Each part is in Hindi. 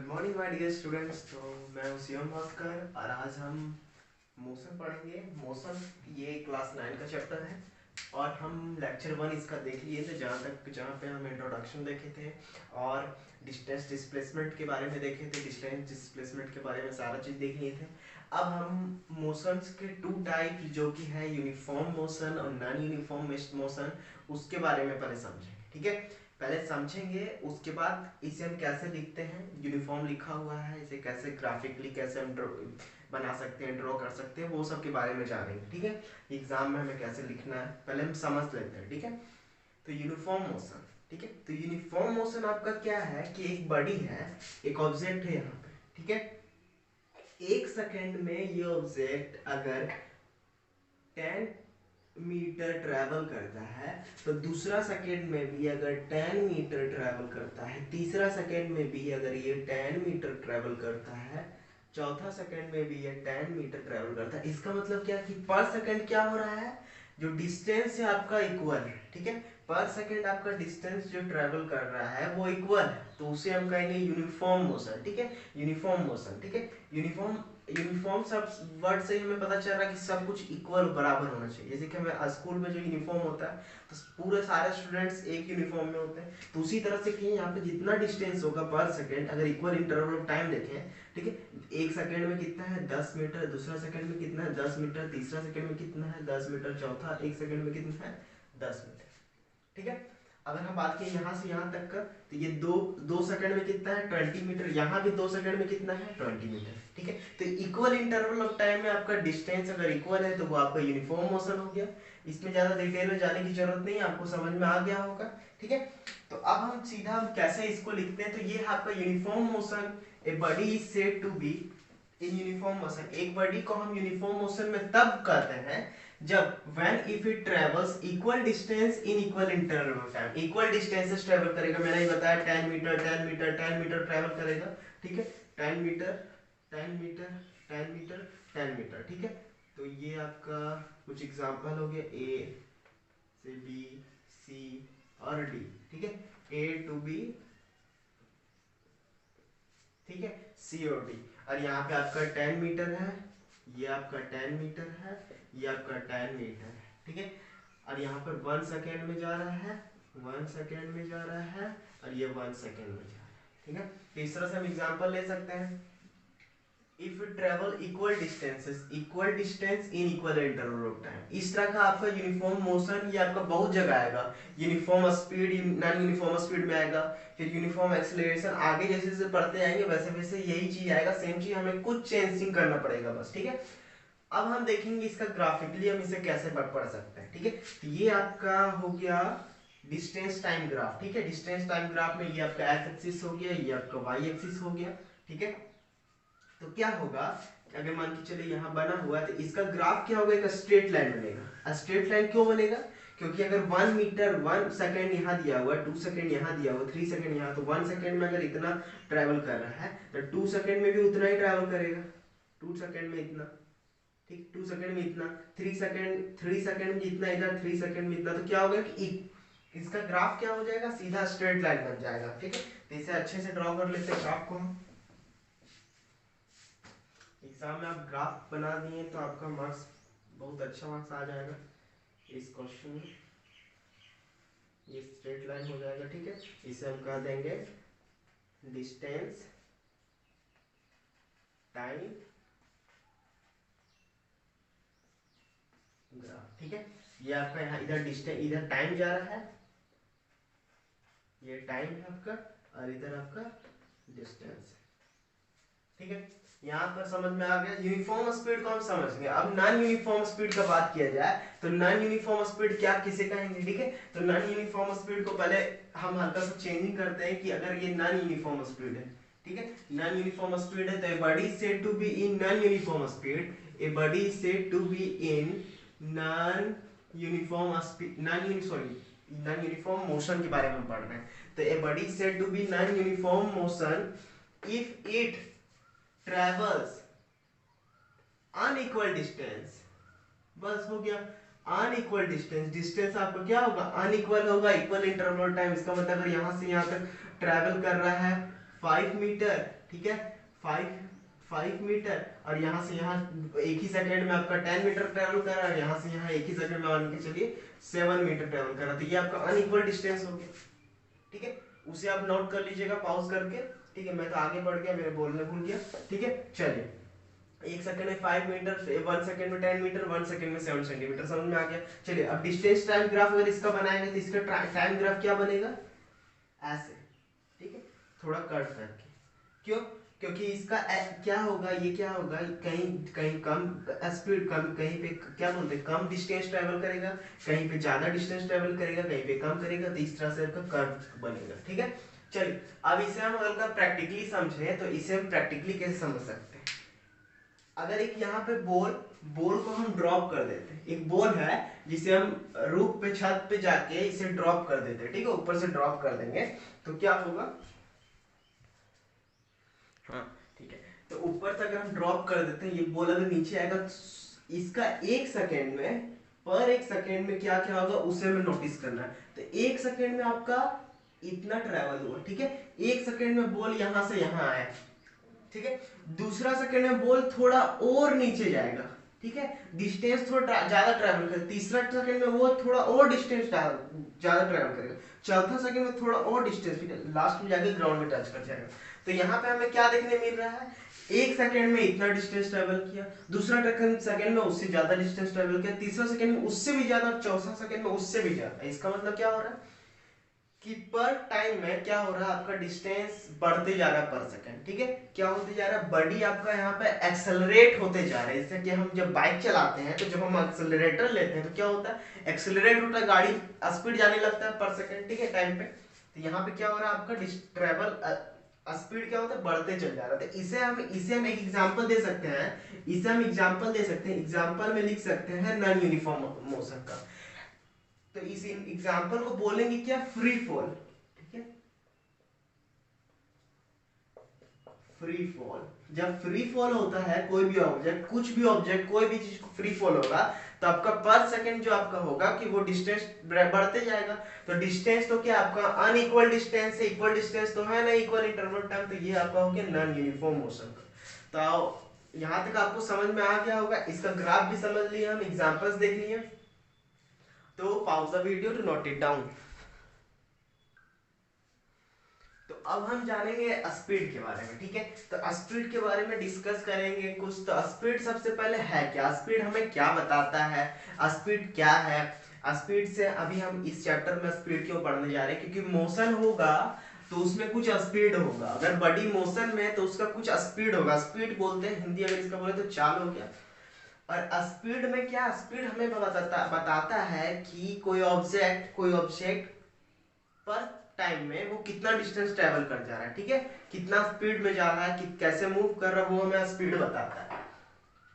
Good morning my dear students. तो मैं हूं शिवम भास्कर और आज हम मोशन पढ़ेंगे। मोशन ये क्लास 9 का चैप्टर है और हम लेक्चर 1 इसका देख लिए थे, जहाँ पे हम इंट्रोडक्शन देखे थे और डिस्टेंस डिस्प्लेसमेंट के बारे में देखे थे। डिस्टेंस डिस्प्लेसमेंट के बारे में सारा चीज़ देख लिए थे। अब हम मोशंस के टू टाइप जो कि है यूनिफॉर्म मोशन और नॉन यूनिफॉर्म मोशन, उसके बारे में पहले समझेंगे। ठीक है, पहले समझेंगे, उसके बाद इसे हम कैसे लिखते हैं। यूनिफॉर्म लिखा हुआ है, इसे कैसे ग्राफिकली कैसे हम बना सकते हैं, ड्रॉ कर सकते हैं, वो सब के बारे में जानेंगे। ठीक है, एग्जाम में हमें कैसे लिखना है पहले हम समझ लेते हैं। ठीक है, तो यूनिफॉर्म मोशन। ठीक है, तो यूनिफॉर्म मोशन आपका क्या है कि एक बॉडी है, एक ऑब्जेक्ट है यहाँ पे। ठीक है, एक सेकेंड में ये ऑब्जेक्ट अगर 10 मीटर ट्रैवल करता है तो दूसरा सेकेंड में भी अगर 10 मीटर ट्रैवल करता है, तीसरा सेकेंड में भी अगर ये 10 मीटर ट्रैवल करता है, चौथा सेकेंड में भी ये 10 मीटर ट्रैवल करता है। इसका मतलब क्या कि पर सेकेंड क्या हो रहा है, जो डिस्टेंस है आपका इक्वल है। ठीक है, पर सेकेंड आपका डिस्टेंस जो ट्रैवल कर रहा है वो इक्वल है, तो उसे हम कहेंगे यूनिफॉर्म मोशन। ठीक है, यूनिफॉर्म मोशन। ठीक है, यूनिफॉर्म यूनिफॉर्म सब वर्ड से हमें पता चल रहा है कि सब कुछ इक्वल बराबर होना चाहिए। जैसे कि हमें स्कूल में जो यूनिफॉर्म होता है तो पूरे सारे स्टूडेंट्स एक यूनिफॉर्म में होते हैं, तो उसी तरह से कि यहाँ पे जितना डिस्टेंस होगा पर सेकेंड, अगर इक्वल इंटरवल ऑफ टाइम देखें, ठीक है, एक सेकेंड में कितना है 10 मीटर, दूसरा सेकेंड में कितना है 10 मीटर, तीसरा सेकेंड में कितना है 10 मीटर, चौथा एक सेकेंड में कितना है 10 मीटर। ठीक है, अगर हम बात करें यहाँ से यहाँ तक का, तो ये दो सेकंड में कितना है 20 मीटर, यहाँ भी 2 सेकंड में कितना है 20 मीटर। ठीक है, तो इक्वल इंटरवल ऑफ टाइम में आपका डिस्टेंस अगर इक्वल है तो वो आपका यूनिफॉर्म मोशन हो गया। इसमें ज्यादा डिटेल में जाने की जरूरत नहीं है, आपको समझ में आ गया होगा। ठीक है, तो अब हम सीधा कैसे इसको लिखते हैं, तो ये आपका uniform motion. A body is said to be in uniform motion. एक बॉडी को हम यूनिफॉर्म मोशन में तब कहते हैं जब when if it travels equal distance in equal interval of time, equal distances travel करेगा। मैंने ही बताया 10 मीटर 10 मीटर 10 मीटर ट्रैवल करेगा। ठीक है, 10 मीटर 10 मीटर 10 मीटर 10 मीटर। ठीक है, तो ये आपका कुछ एग्जांपल हो गया, ए से बी, सी और डी। ठीक है, ए टू बी, ठीक है, सी और डी। और यहाँ पे आपका 10 मीटर है, ये आपका 10 मीटर है, ये आपका 10 मीटर है। ठीक है, और यहाँ पर 1 सेकेंड में जा रहा है, 1 सेकेंड में जा रहा है, और ये 1 सेकेंड में जा रहा है। ठीक है, तो इस तरह से हम एग्जांपल ले सकते हैं। If you travel equal distances, equal distance in equal interval of time, इस तरह का आपका यूनिफॉर्म मोशन ये आपका बहुत जगह आएगा। Uniform speed non uniform speed में आएगा, फिर यूनिफॉर्म एक्सेलरेशन, आगे जैसे जैसे पढ़ते आएंगे वैसे वैसे यही चीज आएगा, सेम चीज, हमें कुछ चेंजिंग करना पड़ेगा बस। ठीक है, अब हम देखेंगे इसका ग्राफिकली हम इसे कैसे पढ़ सकते हैं। ठीक है, तो ये आपका हो गया डिस्टेंस टाइम ग्राफ। ठीक है, डिस्टेंस टाइम ग्राफ में ये आपका एक्स एक्सिस हो गया, ये आपका वाई एक्सिस हो गया। ठीक है, तो क्या होगा, अगर मान के चले यहाँ बना हुआ है तो इसका ग्राफ क्या होगा, एक स्ट्रेट लाइन बनेगा। स्ट्रेट लाइन क्यों बनेगा, क्योंकि अगर 1 मीटर 1 सेकेंड यहाँ दिया हुआ, 2 सेकेंड यहाँ दिया हुआ, 3 सेकेंड यहाँ, तो 1 सेकेंड में अगर इतना ट्रैवल कर रहा है तो 2 सेकेंड में भी उतना ही ट्रैवल करेगा। 2 सेकेंड में इतना, ठीक, 2 सेकेंड में इतना, 3 सेकेंड में जितना इधर, 3 सेकेंड में इतना, तो क्या होगा कि इसका ग्राफ क्या हो जाएगा, सीधा स्ट्रेट लाइन बन जाएगा। ठीक है, तो इसे अच्छे से ड्रॉ कर लेते हैं ग्राफ को हम। एग्जाम में आप ग्राफ बना दिए तो आपका मार्क्स बहुत अच्छा मार्क्स आ जाएगा इस क्वेश्चन में। ये स्ट्रेट लाइन हो जाएगा। ठीक है, इसे हम कह देंगे डिस्टेंस टाइम ग्राफ। ठीक है, ये आपका यहाँ इधर डिस्टेंस, इधर टाइम जा रहा है, ये टाइम है आपका, और इधर आपका डिस्टेंस। ठीक है, यहाँ पर समझ में आ गया। यूनिफॉर्म स्पीड को हम समझ गए। अब नॉन यूनिफॉर्म स्पीड का बात किया जाए तो नॉन यूनिफॉर्म स्पीड क्या किसे कहेंगे। ठीक है, तो नॉन यूनिफॉर्म स्पीड को पहले हम हल्का सा चेंजिंग करते हैं कि अगर ये नॉन यूनिफॉर्म स्पीड है, ठीक है, नॉन यूनिफॉर्म स्पीड है, तो a body is said to be in non uniform speed, a body is said to be in non uniform speed, non uniform motion के बारे में हम पढ़ रहे हैं। तो a body is said to be non uniform motion if it travels unequal distance, बस हो गया। अनइक्वल डिस्टेंस, डिस्टेंस आपका क्या होगा, अनइक्वल होगा, इक्वल इंटरवल टाइम। इसका मतलब अगर यहाँ से यहाँ तक ट्रैवल कर रहा है 5 मीटर, ठीक है, 5 मीटर, और यहाँ से यहाँ एक ही सेकंड में आपका 10 मीटर ट्रेवल कर रहा है, यहाँ से यहाँ एक ही सेकंड में मान के चलिए 7 मीटर ट्रेवल कर रहा है, तो ये आपका अनइक्वल डिस्टेंस हो गया, ठीक है। उसे आप नोट कर लीजिएगा पॉज करके, ठीक है। मैं तो आगे बढ़ गया, मेरे बोलने भूल गया, ठीक है। चलिए, 1 सेकंड में 5 मीटर, 1 सेकंड में 10 मीटर, 1 सेकंड में 7 सेंटीमीटर, समझ में आ गया। चलिए, अब डिस्टेंस टाइम ग्राफ अगर इसका बनाएंगे तो इसका टाइम ग्राफ क्या बनेगा, ऐसे, ठीक है, थोड़ा कट करके। क्यों? क्योंकि इसका क्या होगा, ये क्या होगा, कहीं कहीं कम स्पीड, कम कहीं पे क्या बोलते हैं, कम डिस्टेंस ट्रेवल करेगा, कहीं पे ज्यादा डिस्टेंस ट्रेवल करेगा, कहीं पे कम करेगा, तो इस तरह से आपका कर्व बनेगा, ठीक है। चलिए, अब इसे हम अगर प्रैक्टिकली समझे तो इसे हम प्रैक्टिकली कैसे समझ सकते हैं। अगर एक यहाँ पे बॉल को हम ड्रॉप कर देते हैं, एक बॉल है जिसे हम रूफ पे, छत पे जाके इसे ड्रॉप कर देते हैं, ठीक है, ऊपर से ड्रॉप कर देंगे तो क्या होगा, हाँ ठीक है, तो ऊपर से अगर हम ड्रॉप कर देते हैं, ये बॉल अगर नीचे आएगा, इसका 1 सेकेंड में, पर 1 सेकेंड में क्या क्या होगा उसे हमें नोटिस करना है। तो 1 सेकेंड में आपका इतना ट्रेवल हुआ, ठीक है, 1 सेकेंड में बॉल यहाँ से यहाँ आया, ठीक है, दूसरा सेकंड में बॉल थोड़ा और नीचे जाएगा, ठीक है, डिस्टेंस थोड़ा ज्यादा ट्रैवल करेगा, तीसरा सेकंड में वो थोड़ा और डिस्टेंस ज्यादा ट्रैवल करेगा, चौथा सेकंड में थोड़ा और डिस्टेंस, फिर लास्ट में जाके ग्राउंड में टच कर जाएगा। तो यहाँ पे हमें क्या देखने मिल रहा है, 1 सेकंड में इतना डिस्टेंस ट्रेवल किया, दूसरा सेकंड में उससे ज्यादा डिस्टेंस ट्रेवल किया, तीसरा सेकंड में उससे भी ज्यादा, चौथा सेकंड में उससे भी ज्यादा। इसका मतलब क्या हो रहा है कि पर टाइम में क्या हो रहा है, आपका डिस्टेंस बढ़ते जा रहा है पर सेकंड, ठीक है, क्या होते जा रहा है, बॉडी आपका यहाँ पे एक्सेलरेट होते जा रहा है। जैसे कि हम जब बाइक चलाते हैं तो जब हम एक्सेलरेटर लेते हैं तो क्या होता है, एक्सेलरेट होता है, गाड़ी स्पीड जाने लगता है पर सेकंड, ठीक है, टाइम पे। तो यहाँ पे क्या हो रहा है, आपका ट्रेवल स्पीड क्या होता है, बढ़ते चल जा रहा है। तो इसे हम एक एग्जांपल दे सकते हैं, इसे हम एग्जांपल दे सकते हैं, एग्जांपल में लिख सकते हैं नॉन यूनिफॉर्म मोशन का। तो इस एग्जांपल को बोलेंगे क्या, फ्री फॉल, ठीक है, फ्री फॉल। जब फ्री फॉल होता है कोई भी ऑब्जेक्ट, कुछ भी ऑब्जेक्ट, कोई भी चीज को फ्री फॉल होगा तो आपका पर सेकंड जो आपका होगा कि वो डिस्टेंस बढ़ते जाएगा। तो डिस्टेंस तो क्या आपका अनइक्वल डिस्टेंस है, इक्वल डिस्टेंस तो है ना, इक्वल इंटरवल टाइम, तो ये आपका हो गया नॉन यूनिफॉर्म मोशन का। तो यहाँ तक आपको समझ में आ गया होगा, इसका ग्राफ भी समझ लिया, हम एग्जांपल्स देख लिए, तो pause the video to note it down. तो अब हम जानेंगे स्पीड के बारे में, ठीक है। तो स्पीड के बारे में डिस्कस करेंगे कुछ। तो स्पीड सबसे पहले है क्या, स्पीड हमें क्या बताता है, स्पीड क्या है। स्पीड से अभी हम इस चैप्टर में स्पीड क्यों पढ़ने जा रहे हैं, क्योंकि मोशन होगा तो उसमें कुछ स्पीड होगा, अगर बॉडी मोशन में तो उसका कुछ स्पीड होगा, स्पीड बोलते हैं हिंदी, अगर इसका बोले तो चाल हो गया। और स्पीड में क्या, स्पीड हमें बताता है कि कोई ऑब्जेक्ट पर टाइम में वो कितना डिस्टेंस ट्रेवल कर जा रहा है, ठीक है, कितना स्पीड में जा रहा है, कि कैसे मूव कर रहा है, वो हमें स्पीड बताता है,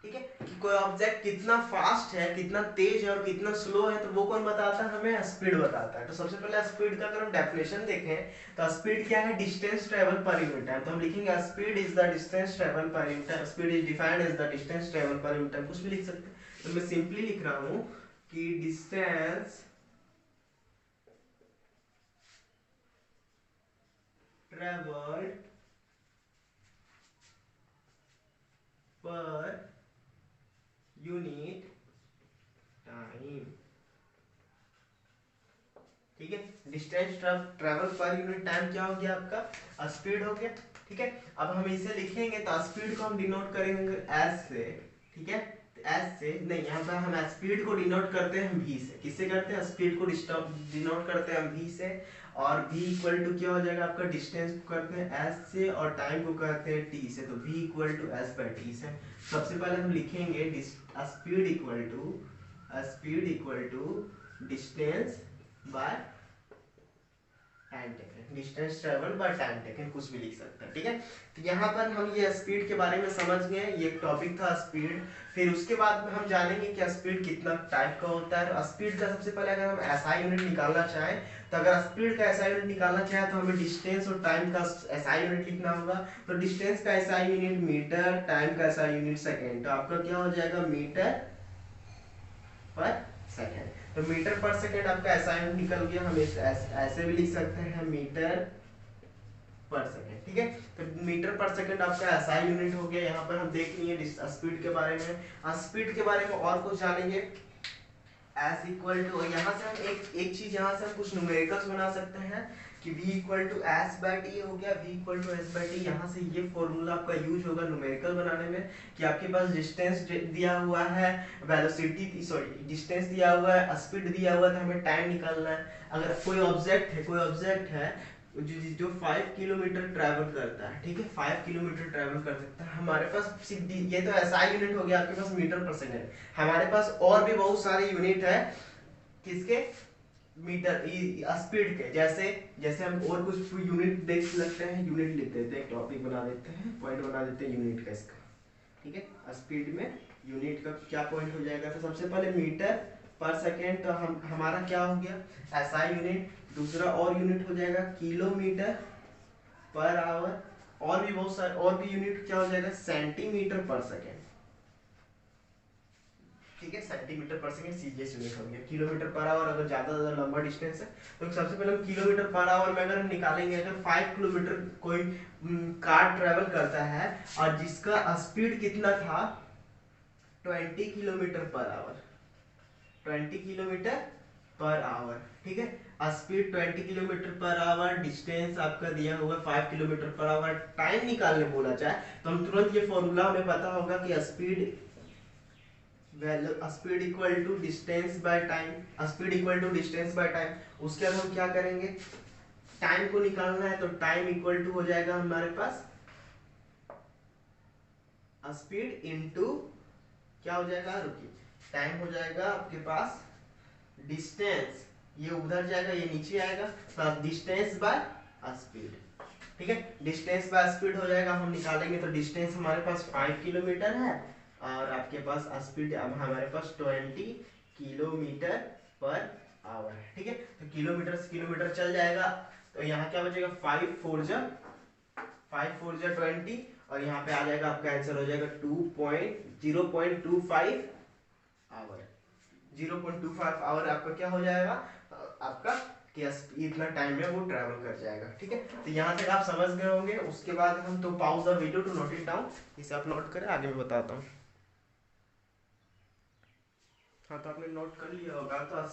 ठीक है, कि कोई ऑब्जेक्ट कितना फास्ट है, कितना तेज है और कितना स्लो है, तो वो कौन बताता है, हमें स्पीड बताता है। तो सबसे पहले स्पीड का अगर हम डेफिनेशन देखें तो स्पीड क्या है, distance travel per unit time. तो हम लिखेंगे speed is the distance travel per unit time, speed is defined as the distance travel per unit time, कुछ भी लिख सकते हैं। तो मैं सिंपली लिख रहा हूं कि डिस्टेंस ट्रेवल्ड पर यूनिट टाइम, ठीक है, distance travel per unit time क्या हो गया, आपका स्पीड हो गया, ठीक है। अब हम इसे लिखेंगे तो स्पीड को हम डिनोट करेंगे एस से, ठीक है, एस से नहीं, यहाँ पर हम स्पीड को डिनोट करते हैं वी से। किससे करते हैं, स्पीड को डिनोट करते हैं हम वी से, और v इक्वल टू क्या हो जाएगा, आपका डिस्टेंस को करते हैं s से और टाइम को करते हैं t से, तो v equal to s by T से। सबसे पहले हम लिखेंगे speed equal to distance by time taken, distance travel by time taken, कुछ भी लिख सकते हैं, ठीक है। तो यहाँ पर हम ये स्पीड के बारे में समझ गए, ये एक टॉपिक था स्पीड। फिर उसके बाद में हम जानेंगे कि स्पीड कितना टाइप का होता है। स्पीड का सबसे पहले अगर हम एसआई यूनिट निकालना चाहें, तो अगर स्पीड का एसआई यूनिट निकालना चाहें तो हमें डिस्टेंस और टाइम का एसआई यूनिट लिखना होगा। तो डिस्टेंस का एसआई यूनिट मीटर, टाइम का एसआई यूनिट सेकेंड, तो आपका क्या हो जाएगा, मीटर पर सेकेंड। तो मीटर पर सेकेंड आपका एसआई यूनिट निकल गया, हम ऐसे भी लिख सकते हैं मीटर पर सेकेंड। ठीक है, तो मीटर पर सेकेंड आपका एसआई यूनिट हो गया। यहाँ पर हम देख लिए स्पीड के बारे में। स्पीड के बारे में और कुछ जानेंगे। एस इक्वल टू, यहाँ से हम एक चीज यहाँ से हम कुछ न्यूमेरिकल्स बना सकते हैं कि v equal to S by T हो गया, v equal to S by T. यहाँ से ये फॉर्मूला आपका यूज होगा न्यूमेरिकल बनाने में कि आपके पास डिस्टेंस दिया हुआ है, वेलोसिटी सॉरी डिस्टेंस दिया हुआ है, स्पीड दिया हुआ है, तो हमें टाइम निकालना है। अगर कोई ऑब्जेक्ट है जो 5 किलोमीटर ट्रैवल करता है, ठीक है, 5 किलोमीटर ट्रैवल कर सकता है, हमारे पास ये तो एसआई यूनिट हो गया आपके पास मीटर पर सेकेंड। हमारे पास और भी बहुत सारे यूनिट है किसके, मीटर स्पीड के। जैसे जैसे हम और कुछ यूनिट देख लगते हैं, यूनिट लेते हैं, एक टॉपिक बना देते हैं, पॉइंट बना देते हैं यूनिट का इसका। ठीक है, स्पीड में यूनिट का क्या पॉइंट हो जाएगा, तो सबसे पहले मीटर पर सेकेंड, तो हमारा क्या हो गया एसआई यूनिट। दूसरा और यूनिट हो जाएगा किलोमीटर पर आवर, और भी बहुत सारे और भी यूनिट क्या हो जाएगा सेंटीमीटर पर सेकेंड। ठीक है, सेंटीमीटर पर सेकेंड सीजीएस यूनिट हो गया। किलोमीटर पर आवर अगर ज्यादा लंबा डिस्टेंस है तो सबसे पहले हम किलोमीटर पर आवर में अगर हम निकालेंगे, अगर 5 किलोमीटर कोई कार ट्रेवल करता है और जिसका स्पीड कितना था 20 kilometre per hour, 20 kilometre per hour. ठीक है, speed 20 kilometre per hour, distance आपका दिया होगा 5 किलोमीटर पर आवर, टाइम निकालने बोला जाए तो हम तुरंत ये फॉर्मूला हमें पता होगा कि speed equal to distance by time, speed equal to distance by time. उसके बाद हम क्या करेंगे, टाइम को निकालना है तो टाइम इक्वल टू हो जाएगा हमारे पास स्पीड इनटू क्या हो जाएगा, रुकिए, टाइम हो जाएगा आपके पास डिस्टेंस, ये उधर जाएगा ये नीचे आएगा, तो डिस्टेंस बाय स्पीड। ठीक है, डिस्टेंस बाय स्पीड हो जाएगा, हम निकालेंगे तो डिस्टेंस हमारे पास 5 किलोमीटर है और आपके पास स्पीड अब हमारे पास 20 किलोमीटर पर आवर है। ठीक है, तो किलोमीटर से किलोमीटर चल जाएगा, तो यहाँ क्या बचेगा 5 4 जा 20 और यहाँ पे आ जाएगा आपका आंसर हो जाएगा 0.25 आवर। 0.25 आवर आपका क्या हो जाएगा, आपका इतना टाइम में वो ट्रैवल कर जाएगा। ठीक है, तो यहाँ तक आप समझ गए होंगे। उसके बाद हम तो pause the video to note it down, इसे आप नोट करें, आगे मैं बताता हूँ। हाँ, तो आपने नोट कर लिया होगा। तो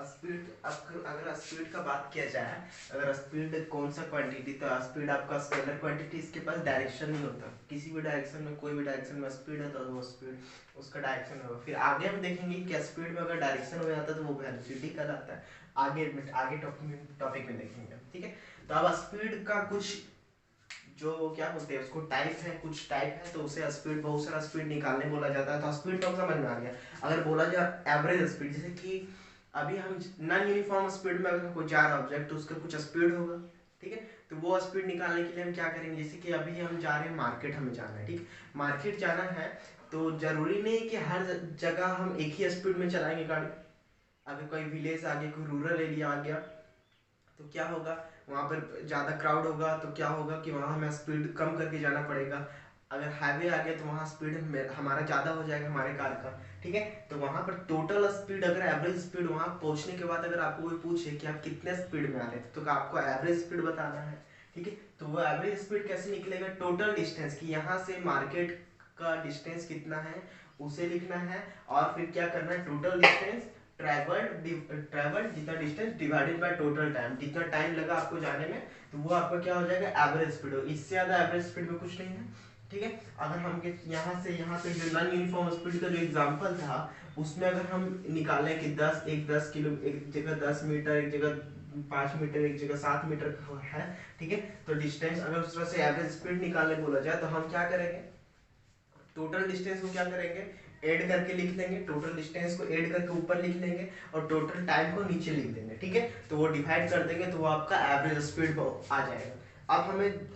स्पीड, अगर स्पीड का बात किया जाए, अगर स्पीड कौन सा क्वांटिटी, तो स्पीड आपका स्केलर क्वांटिटी, इसके पास डायरेक्शन नहीं होता, किसी भी डायरेक्शन में, कोई भी डायरेक्शन में स्पीड है तो वो स्पीड उसका डायरेक्शन होगा। फिर आगे हम देखेंगे कि स्पीड में अगर डायरेक्शन हो जाता है तो वो वेलोसिटी कहलाता है, आगे टॉपिक में देखेंगे। ठीक है, तो अब स्पीड का कुछ जो क्या बोलते हैं उसको टाइप है, कुछ टाइप है, तो उसे स्पीड, बहुत सारा स्पीड निकालने बोला जाता है। तो स्पीड तो समझ में आ गया। अगर बोला जाए एवरेज स्पीड, जैसे कि अभी हम नॉन यूनिफॉर्म स्पीड में अगर कोई जा रहा ऑब्जेक्ट तो उसका कुछ स्पीड होगा। ठीक है, तो वो स्पीड निकालने के लिए हम क्या करेंगे, जैसे कि अभी हम जा रहे हैं मार्केट, हमें जाना है, ठीक, मार्केट जाना है, तो जरूरी नहीं कि हर जगह हम एक ही स्पीड में चलाएंगे गाड़ी। अगर कोई विलेज आ गया, कोई रूरल एरिया आ गया, तो क्या होगा, वहाँ पर ज़्यादा क्राउड होगा, तो क्या होगा कि वहाँ हमें स्पीड कम करके जाना पड़ेगा। अगर हाईवे आ गया तो वहाँ स्पीड हमारा ज़्यादा हो जाएगा हमारे कार का। ठीक है, तो वहाँ पर टोटल स्पीड, अगर एवरेज स्पीड वहाँ पहुँचने के बाद अगर आपको कोई पूछे कि आप कितने स्पीड में आ रहे थे, तो आपको एवरेज स्पीड बताना है। ठीक है, तो वो एवरेज स्पीड कैसे निकलेगा, टोटल डिस्टेंस की यहाँ से मार्केट का डिस्टेंस कितना है उसे लिखना है, और फिर क्या करना है, टोटल डिस्टेंस ट्रेवल्ड जितना distance divided by total time, जितना टाइम लगा आपको जाने में, तो वो आपका क्या हो जाएगा एवरेज स्पीड। इससे ज्यादा एवरेज स्पीड में कुछ नहीं है। ठीक है, अगर हम यहाँ से जो नॉन यूनिफॉर्म स्पीड का जो एग्जांपल था उसमें अगर हम निकालें कि 10 किलो, एक जगह 10 मीटर, एक जगह 5 मीटर, एक जगह 7 मीटर है। ठीक है, तो डिस्टेंस अगर उस तरह से एवरेज स्पीड निकालने बोला जाए तो हम क्या करेंगे, टोटल डिस्टेंस को क्या करेंगे, ऐड करके लिख लेंगे, टोटल डिस्टेंस को ऐड करके ऊपर लिख लेंगे और टोटल टाइम को नीचे लिख देंगे। ठीक है, तो वो डिवाइड कर देंगे तो वो आपका एवरेज स्पीड आ जाएगा। अब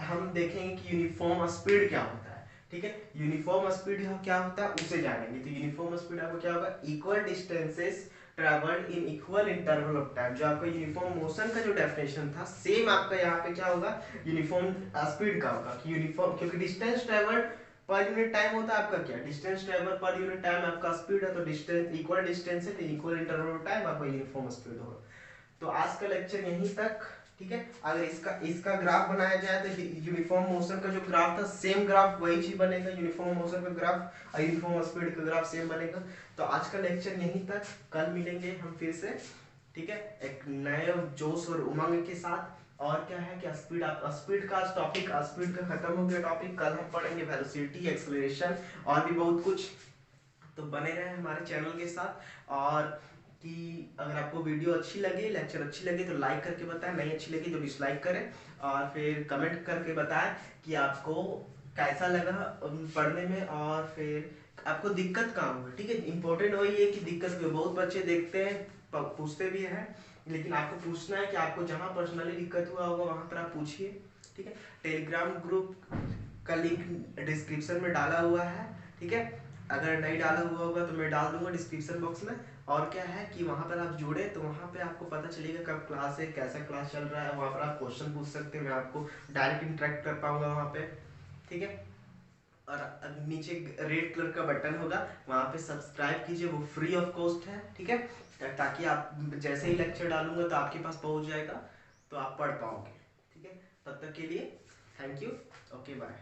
हम देखेंगे कि यूनिफॉर्म स्पीड क्या होता है। ठीक है, यूनिफॉर्म स्पीड क्या होता है उसे जानेंगे। तो यूनिफॉर्म स्पीड आपको क्या होगा, equal distances travelled in equal interval of time. जो आपका यूनिफॉर्म मोशन का जो डेफिनेशन था सेम आपका यहाँ पे क्या होगा, यूनिफॉर्म स्पीड का होगा कि यूनिफॉर्म, क्योंकि डिस्टेंस ट्रैवल्ड पर यूनिट टाइम होता है आपका क्या, डिस्टेंस ट्रैवल पर यूनिट टाइम आपका स्पीड है, तो डिस्टेंस इक्वल डिस्टेंस है तो इक्वल इंटरवल टाइम आपका यूनिफॉर्म स्पीड होगा। तो आज का लेक्चर यहीं तक। ठीक है। अगर इसका इसका ग्राफ बनाया जाए तो यूनिफॉर्म मोशन का जो ग्राफ था सेम ग्राफ वही चीज बनेगा, यूनिफॉर्म मोशन का ग्राफ और यूनिफॉर्म स्पीड का ग्राफ सेम बनेगा। तो आज का लेक्चर यहीं तक, कल मिलेंगे हम फिर से, ठीक है, एक नए जोश और उमंग के साथ। और क्या है कि स्पीड का टॉपिक, स्पीड का खत्म हो गया टॉपिक, कल हम पढ़ेंगे वेलोसिटी, एक्सेलरेशन और भी बहुत कुछ। तो बने रहे हमारे चैनल के साथ। और कि अगर आपको वीडियो अच्छी लगे, लेक्चर अच्छी लगे तो लाइक करके बताएं, नहीं अच्छी लगी तो डिसलाइक करें, और फिर कमेंट करके बताएं कि आपको कैसा लगा पढ़ने में, और फिर आपको दिक्कत कहाँ हुई, ठीक है। इंपॉर्टेंट वही है कि दिक्कत हुई, बहुत बच्चे देखते हैं पूछते भी हैं, लेकिन आपको पूछना है कि आपको जहाँ पर्सनली दिक्कत हुआ होगा वहाँ पर आप पूछिए, ठीक है। टेलीग्राम ग्रुप का लिंक डिस्क्रिप्शन में डाला हुआ है, ठीक है। अगर नहीं डाला हुआ होगा तो मैं डाल दूंगा डिस्क्रिप्शन बॉक्स में। और क्या है कि वहाँ पर आप जुड़े तो वहाँ पे आपको पता चलेगा कब क्लास है, कैसा क्लास चल रहा है, वहाँ पर आप क्वेश्चन पूछ सकते हैं, मैं आपको डायरेक्ट इंटरेक्ट कर पाऊंगा वहाँ पे, ठीक है। और नीचे रेड कलर का बटन होगा, वहाँ पे सब्सक्राइब कीजिए, वो फ्री ऑफ कॉस्ट है, ठीक है, ताकि आप जैसे ही लेक्चर डालूंगा तो आपके पास पहुँच जाएगा, तो आप पढ़ पाओगे, ठीक है। तब तक के लिए थैंक यू, ओके बाय।